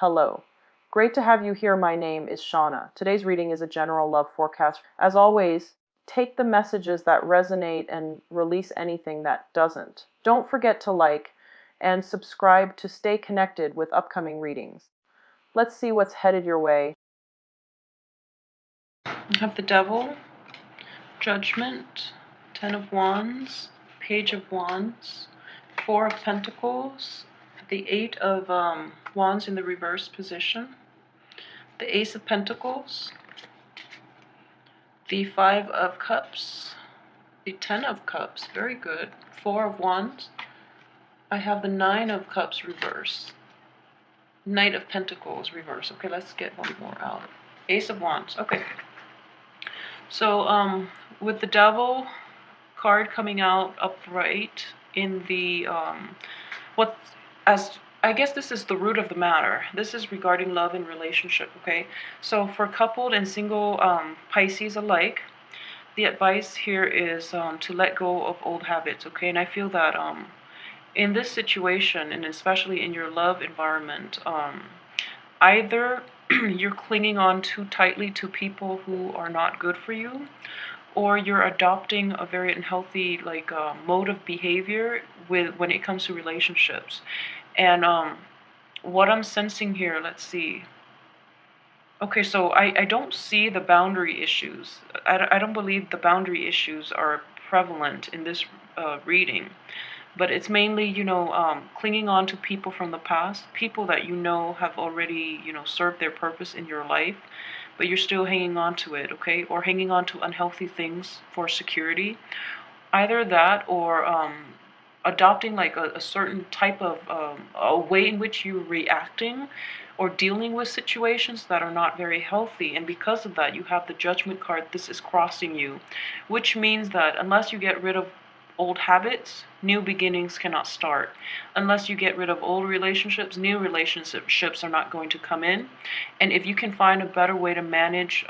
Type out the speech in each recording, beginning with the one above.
Hello. Great to have you here. My name is Shauna. Today's reading is a general love forecast. As always, take the messages that resonate and release anything that doesn't. Don't forget to like and subscribe to stay connected with upcoming readings. Let's see what's headed your way. We have the Devil, Judgment, Ten of Wands, Page of Wands, Four of Pentacles, the Eight of Wands in the reverse position, the Ace of Pentacles, the Five of Cups, the Ten of Cups, very good, Four of Wands. I have the Nine of Cups reverse, Knight of Pentacles reverse. Okay, let's get one more out. Ace of Wands. Okay. So with the Devil card coming out upright in the I guess this is the root of the matter. This is regarding love and relationship, okay? So for coupled and single Pisces alike, the advice here is to let go of old habits, okay? And I feel that in this situation, and especially in your love environment, either you're clinging on too tightly to people who are not good for you, or you're adopting a very unhealthy mode of behavior when it comes to relationships. And what I'm sensing here, let's see. Okay, so I don't see the boundary issues. I don't believe the boundary issues are prevalent in this reading. But it's mainly, clinging on to people from the past, people that have already, served their purpose in your life, but you're still hanging on to it, okay? Or hanging on to unhealthy things for security. Either that or adopting like a certain type of a way in which you're reacting or dealing with situations that are not very healthy. And because of that, you have the Judgment card. This is crossing you, which means that unless you get rid of old habits, new beginnings cannot start. Unless you get rid of old relationships, new relationships are not going to come in. And if you can find a better way to manage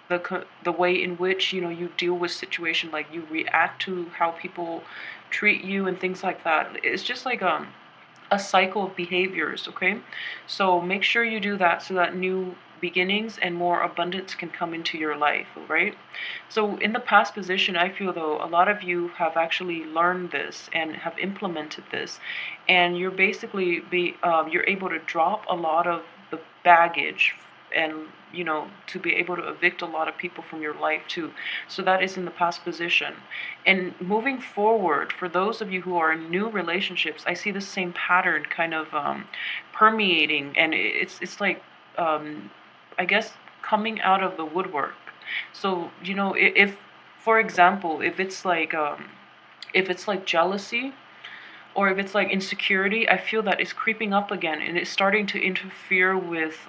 the way in which you deal with situation, like you react to how people treat you and things like that, it's just like a cycle of behaviors, okay? So make sure you do that so that new beginnings and more abundance can come into your life, right? So in the past position, I feel though a lot of you have actually learned this and have implemented this, and you're basically you're able to drop a lot of the baggage and to be able to evict a lot of people from your life too. So that is in the past position. And moving forward, for those of you who are in new relationships, I see the same pattern kind of permeating, and it's like I guess coming out of the woodwork. So if for example, if it's like jealousy, or if it's like insecurity, I feel that it's creeping up again, and it's starting to interfere with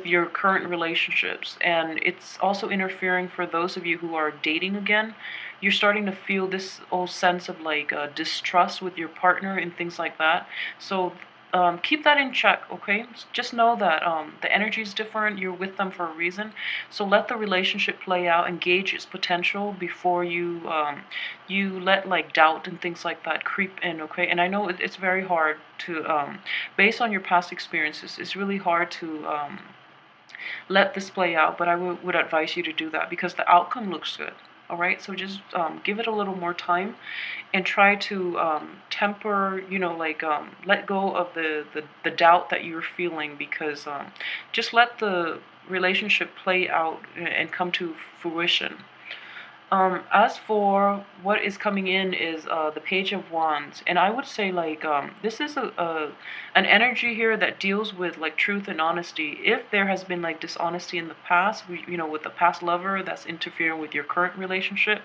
your current relationships. And it's also interfering for those of you who are dating again. You're starting to feel this old sense of distrust with your partner and things like that. So keep that in check, okay? Just know that the energy is different. You're with them for a reason. So let the relationship play out, engage its potential before you you let doubt and things like that creep in, okay? And I know it's very hard to, based on your past experiences, it's really hard to let this play out, but I would advise you to do that because the outcome looks good. All right, so just give it a little more time and try to temper, let go of the doubt that you're feeling, because just let the relationship play out and come to fruition. As for what is coming in is the Page of Wands, and I would say this is an energy here that deals with truth and honesty. If there has been dishonesty in the past, with the past lover that's interfering with your current relationship,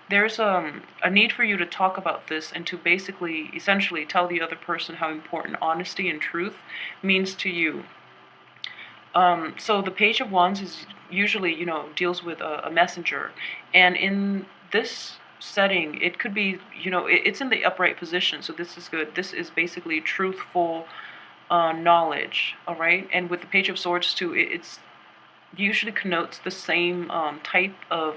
there's a need for you to talk about this and to basically, essentially, tell the other person how important honesty and truth means to you. So the Page of Wands is usually, deals with a messenger. And in this setting, it could be, it's in the upright position, so this is good. This is basically truthful knowledge, all right? And with the Page of Swords too, it's usually connotes the same type of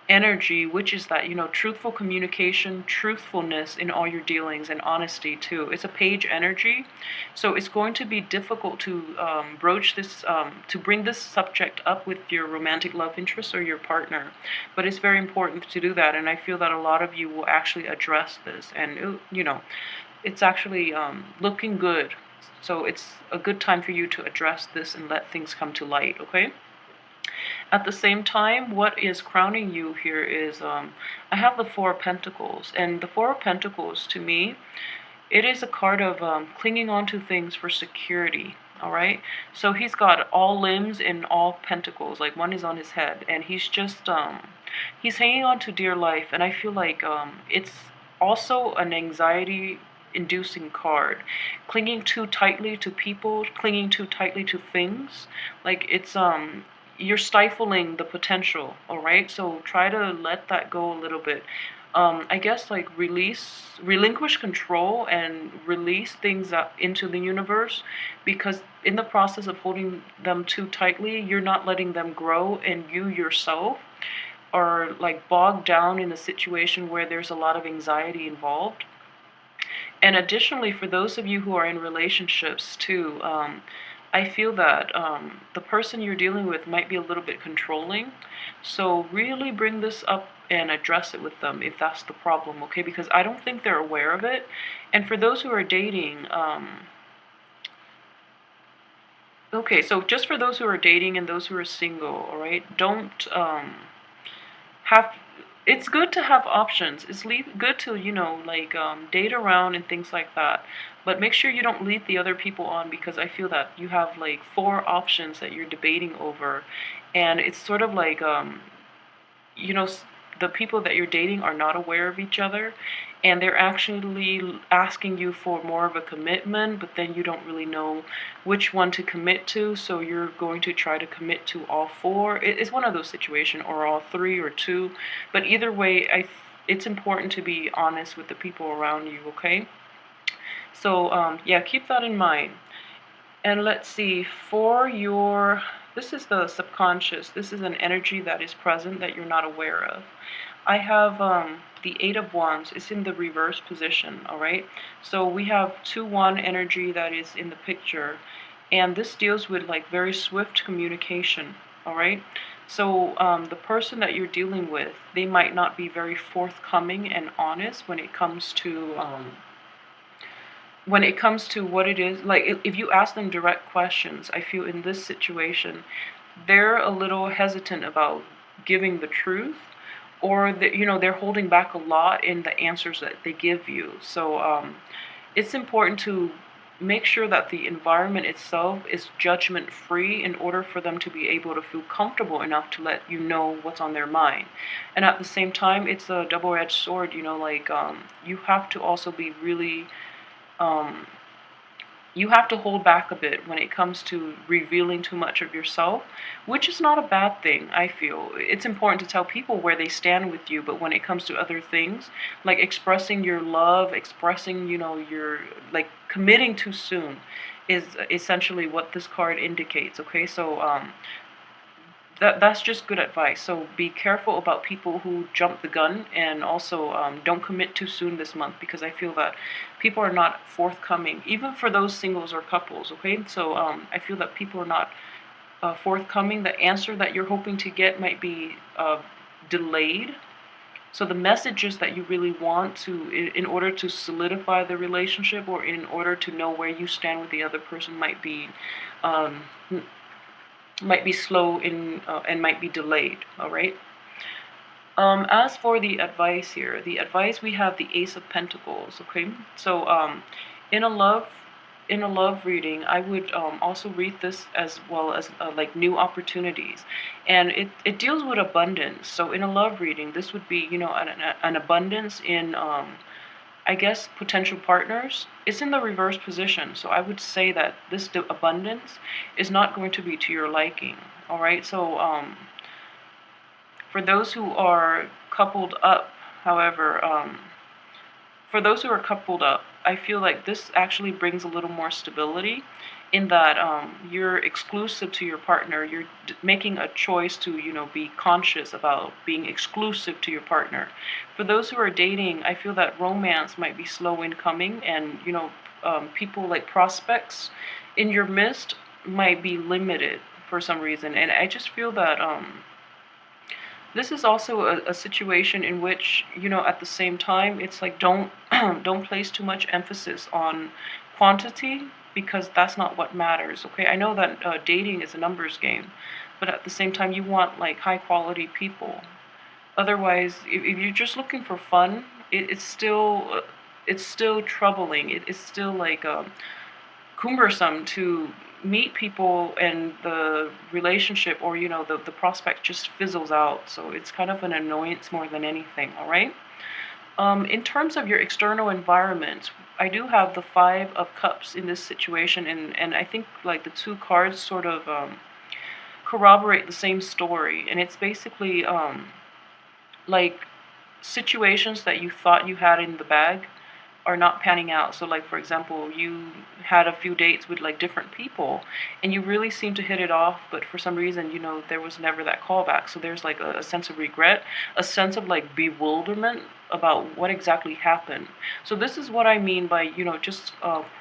energy, which is that, truthful communication, truthfulness in all your dealings, and honesty too. It's a page energy, so it's going to be difficult to broach this, to bring this subject up with your romantic love interest or your partner, but it's very important to do that, and I feel that a lot of you will actually address this, and it's actually looking good. So it's a good time for you to address this and let things come to light, okay? At the same time, what is crowning you here is I have the Four of Pentacles, and the Four of Pentacles to me, it is a card of clinging on to things for security. All right, so he's got all limbs and all pentacles, like one is on his head, and he's just he's hanging on to dear life, and I feel like it's also an anxiety inducing card, clinging too tightly to people, clinging too tightly to things, like it's you're stifling the potential. All right, so try to let that go a little bit. I guess like relinquish control and release things up into the universe, because in the process of holding them too tightly, you're not letting them grow, and you yourself are like bogged down in a situation where there's a lot of anxiety involved. And additionally, for those of you who are in relationships too, I feel that the person you're dealing with might be a little bit controlling. So really bring this up and address it with them if that's the problem, okay? Because I don't think they're aware of it. And for those who are dating, okay, so just for those who are dating and those who are single, all right, don't have, it's good to have options. It's good to, like date around and things like that. But make sure you don't lead the other people on, because I feel that you have like four options that you're debating over. And it's sort of like, you know, the people that you're dating are not aware of each other, and they're actually asking you for more of a commitment, but then you don't really know which one to commit to, so you're going to try to commit to all four. It's one of those situations, or all three, or two, but either way, it's important to be honest with the people around you, okay? So yeah, keep that in mind. And let's see, for your, this is the subconscious. This is an energy that is present that you're not aware of. I have the Eight of Wands. It's in the reverse position, all right? So we have 2-1 energy that is in the picture, and this deals with like very swift communication, all right? So the person that you're dealing with, they might not be very forthcoming and honest when it comes to what it is. Like if you ask them direct questions, I feel in this situation they're a little hesitant about giving the truth, or they're holding back a lot in the answers that they give you. So it's important to make sure that the environment itself is judgment free in order for them to be able to feel comfortable enough to let you know what's on their mind. And at the same time, it's a double-edged sword, like you have to also be really um, you have to hold back a bit when it comes to revealing too much of yourself, which is not a bad thing, I feel. It's important to tell people where they stand with you, but when it comes to other things, like expressing your love, expressing, your, like, committing too soon is essentially what this card indicates, okay? So, that's just good advice. So be careful about people who jump the gun, and also don't commit too soon this month, because I feel that people are not forthcoming, even for those singles or couples, okay? So I feel that people are not forthcoming. The answer that you're hoping to get might be delayed. So the messages that you really want to, in order to solidify the relationship, or in order to know where you stand with the other person, um, might be slow in and might be delayed. All right. As for the advice here, the advice, we have the Ace of Pentacles. Okay, so in a love in a love reading, I would also read this as well as like new opportunities, and it deals with abundance. So in a love reading, this would be an abundance in I guess potential partners. It's in the reverse position, so I would say that this abundance is not going to be to your liking. All right, so for those who are coupled up, however, for those who are coupled up, I feel like this actually brings a little more stability in that you're exclusive to your partner. You're making a choice to, be conscious about being exclusive to your partner. For those who are dating, I feel that romance might be slow in coming, and, people like prospects in your midst might be limited for some reason. And I just feel that this is also a situation in which, at the same time, it's like don't don't place too much emphasis on quantity, because that's not what matters. Okay, I know that dating is a numbers game, but at the same time, you want like high quality people. Otherwise, if you're just looking for fun, it's still troubling. It's still like cumbersome to meet people, and the relationship, or the prospect just fizzles out. So it's kind of an annoyance more than anything. All right. In terms of your external environment, I do have the Five of Cups in this situation, and I think like the two cards sort of corroborate the same story, and it's basically like situations that you thought you had in the bag are not panning out. So like, for example, you had a few dates with like different people, and you really seemed to hit it off, but for some reason, there was never that callback. So there's like a sense of regret, a sense of like bewilderment about what exactly happened. So this is what I mean by, just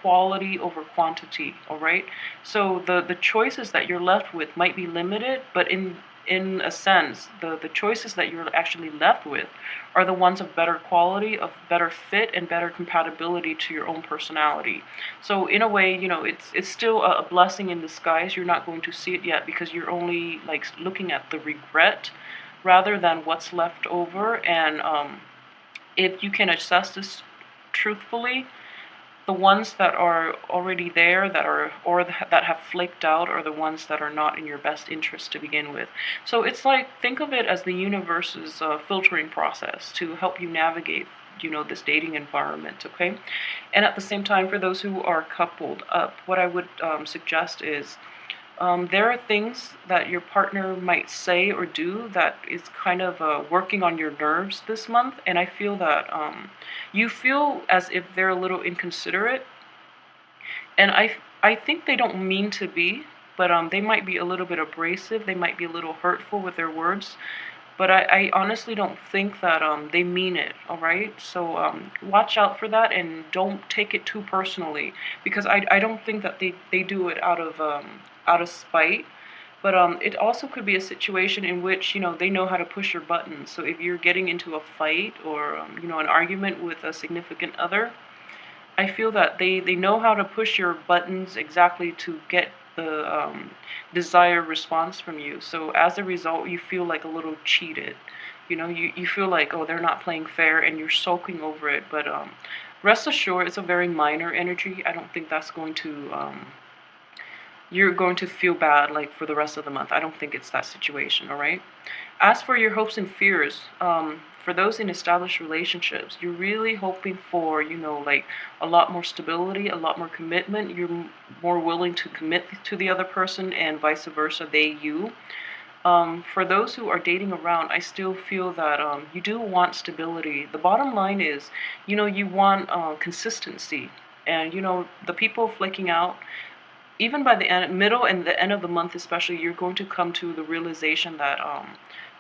quality over quantity. All right. So the choices that you're left with might be limited, but in a sense, the choices that you're actually left with are the ones of better quality, of better fit, and better compatibility to your own personality. So in a way, it's still a blessing in disguise. You're not going to see it yet because you're only like looking at the regret rather than what's left over. And if you can assess this truthfully, the ones that are already there, that have flaked out, are the ones that are not in your best interest to begin with. So it's like, think of it as the universe's filtering process to help you navigate, this dating environment. Okay. And at the same time, for those who are coupled up, what I would suggest is, there are things that your partner might say or do that is kind of working on your nerves this month, and I feel that you feel as if they're a little inconsiderate, and I think they don't mean to be, but they might be a little bit abrasive. They might be a little hurtful with their words, but I honestly don't think that they mean it. All right, so watch out for that, and don't take it too personally, because I don't think that they do it out of spite. But it also could be a situation in which, they know how to push your buttons. So if you're getting into a fight, or an argument with a significant other, I feel that they know how to push your buttons exactly to get the desired response from you. So as a result, you feel like a little cheated. You feel like, oh, they're not playing fair, and you're sulking over it. But rest assured, it's a very minor energy. I don't think that's going to you're going to feel bad like for the rest of the month. I don't think it's that situation. All right. As for your hopes and fears, for those in established relationships, you're really hoping for, like a lot more stability, a lot more commitment. You're more willing to commit to the other person, and vice versa, they you. For those who are dating around, I still feel that you do want stability. The bottom line is, you want consistency. And, the people flaking out, even by the middle and the end of the month especially, you're going to come to the realization that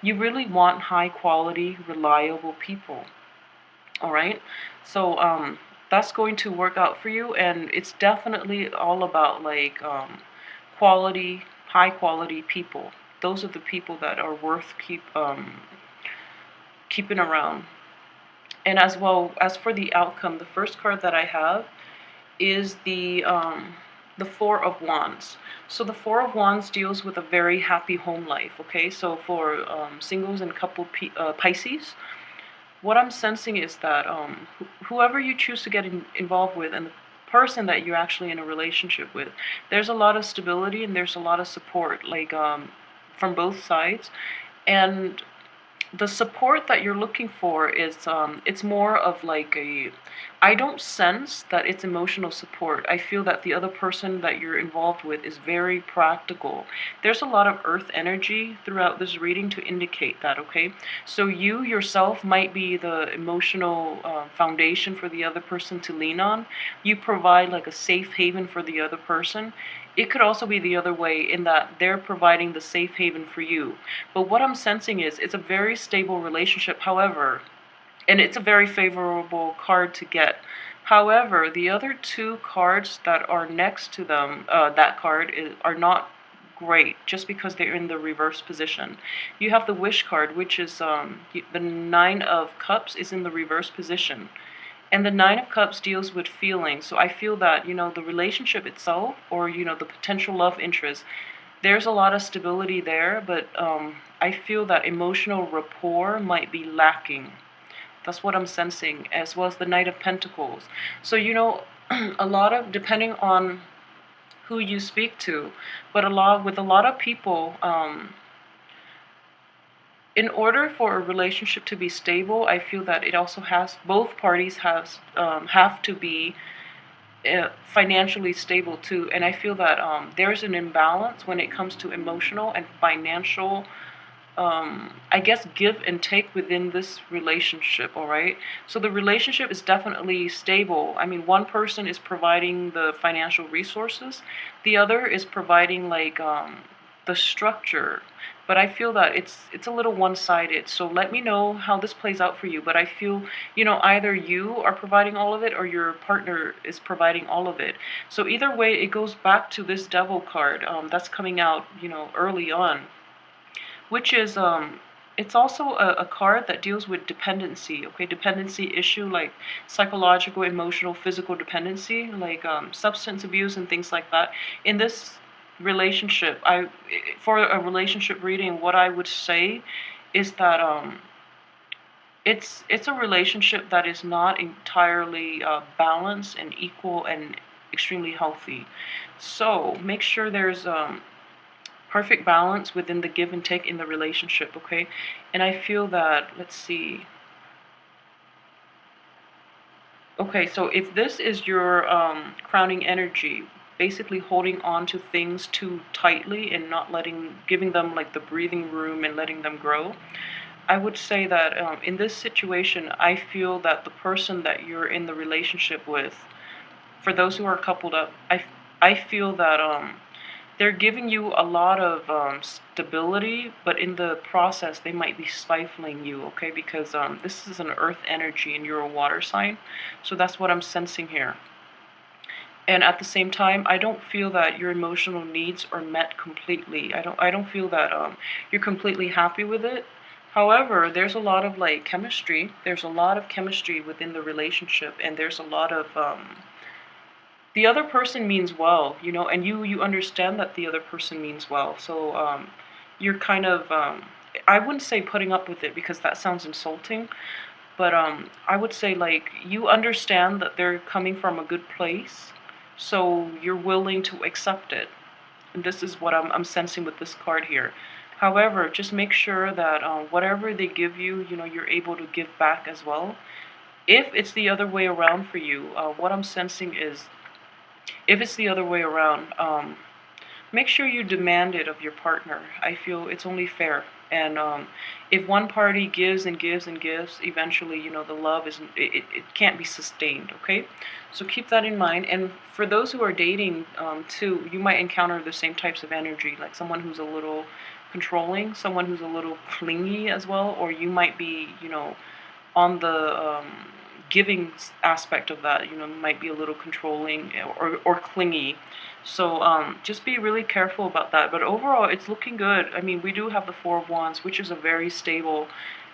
you really want high quality, reliable people. All right. So that's going to work out for you, and it's definitely all about like quality, high quality people. Those are the people that are worth keeping around. And as well as for the outcome, the first card that I have is the Four of Wands. So the Four of Wands deals with a very happy home life. Okay, so for singles and couple Pisces, what I'm sensing is that whoever you choose to get involved with, and the person that you're actually in a relationship with, there's a lot of stability, and there's a lot of support, like from both sides. And the support that you're looking for is it's more of like a, I don't sense that it's emotional support. I feel that the other person that you're involved with is very practical. There's a lot of earth energy throughout this reading to indicate that, okay? So you yourself might be the emotional foundation for the other person to lean on. You provide like a safe haven for the other person. It could also be the other way, in that they're providing the safe haven for you. But what I'm sensing is it's a very stable relationship, however, and it's a very favorable card to get. However, the other two cards that are next to them, that card, are not great just because they're in the reverse position. You have the Wish card, which is the Nine of Cups is in the reverse position. And the Nine of Cups deals with feelings. So I feel that, the relationship itself, or, the potential love interest, there's a lot of stability there, but I feel that emotional rapport might be lacking. That's what I'm sensing, as well as the Knight of Pentacles. So, a lot of, depending on who you speak to, but with a lot of people, in order for a relationship to be stable, I feel that it also both parties have to be financially stable too. And I feel that there's an imbalance when it comes to emotional and financial, I guess, give and take within this relationship, all right? So the relationship is definitely stable. I mean, one person is providing the financial resources, the other is providing like the structure. But I feel that it's a little one-sided. So let me know how this plays out for you. But I feel, either you are providing all of it or your partner is providing all of it. So either way, it goes back to this Devil card that's coming out, early on, which is it's also a card that deals with dependency, okay? Dependency issue, like psychological, emotional, physical dependency, like substance abuse and things like that. In this relationship, for a relationship reading, what I would say is that it's a relationship that is not entirely balanced and equal and extremely healthy. So make sure there's perfect balance within the give and take in the relationship, okay? And I feel that, let's see. Okay, so if this is your crowning energy, basically holding on to things too tightly and not giving them like the breathing room and letting them grow, I would say that in this situation, I feel that the person that you're in the relationship with, for those who are coupled up, I feel that they're giving you a lot of stability, but in the process, they might be stifling you, okay? Because this is an earth energy and you're a water sign. So that's what I'm sensing here. And at the same time, I don't feel that your emotional needs are met completely. I don't feel that you're completely happy with it. However, there's a lot of like chemistry. There's a lot of chemistry within the relationship, and there's a lot of the other person means well, and you understand that the other person means well. So you're kind of I wouldn't say putting up with it because that sounds insulting, but I would say like you understand that they're coming from a good place, so you're willing to accept it. And this is what I'm sensing with this card here. However, just make sure that whatever they give you, you're able to give back as well. If it's the other way around for you, what I'm sensing is, if it's the other way around, make sure you demand it of your partner. I feel it's only fair. And if one party gives and gives and gives, eventually, the love isn't, it can't be sustained, okay? So keep that in mind. And for those who are dating, too, you might encounter the same types of energy, like someone who's a little controlling, someone who's a little clingy as well, or you might be, on the giving aspect of that, might be a little controlling or clingy. So just be really careful about that. But overall, it's looking good. I mean, we do have the Four of Wands, which is a very stable,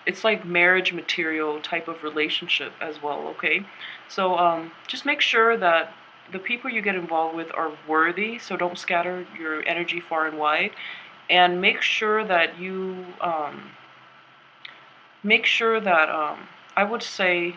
it's like marriage material type of relationship as well, okay? So just make sure that the people you get involved with are worthy, so don't scatter your energy far and wide. And make sure that I would say,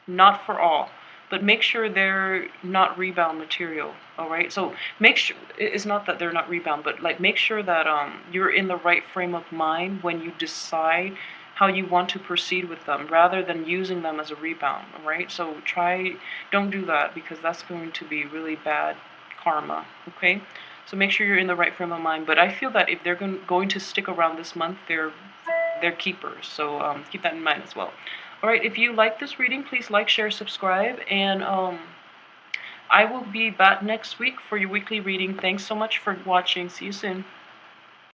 not for all, but make sure they're not rebound material. All right, so make sure it's not that they're not rebound, but like make sure that you're in the right frame of mind when you decide how you want to proceed with them, rather than using them as a rebound. All right, so don't do that, because that's going to be really bad karma. Okay, so make sure you're in the right frame of mind. But I feel that if they're going to stick around this month, they're keepers. So keep that in mind as well. All right, if you like this reading, please like, share, subscribe, and I will be back next week for your weekly reading. Thanks so much for watching. See you soon.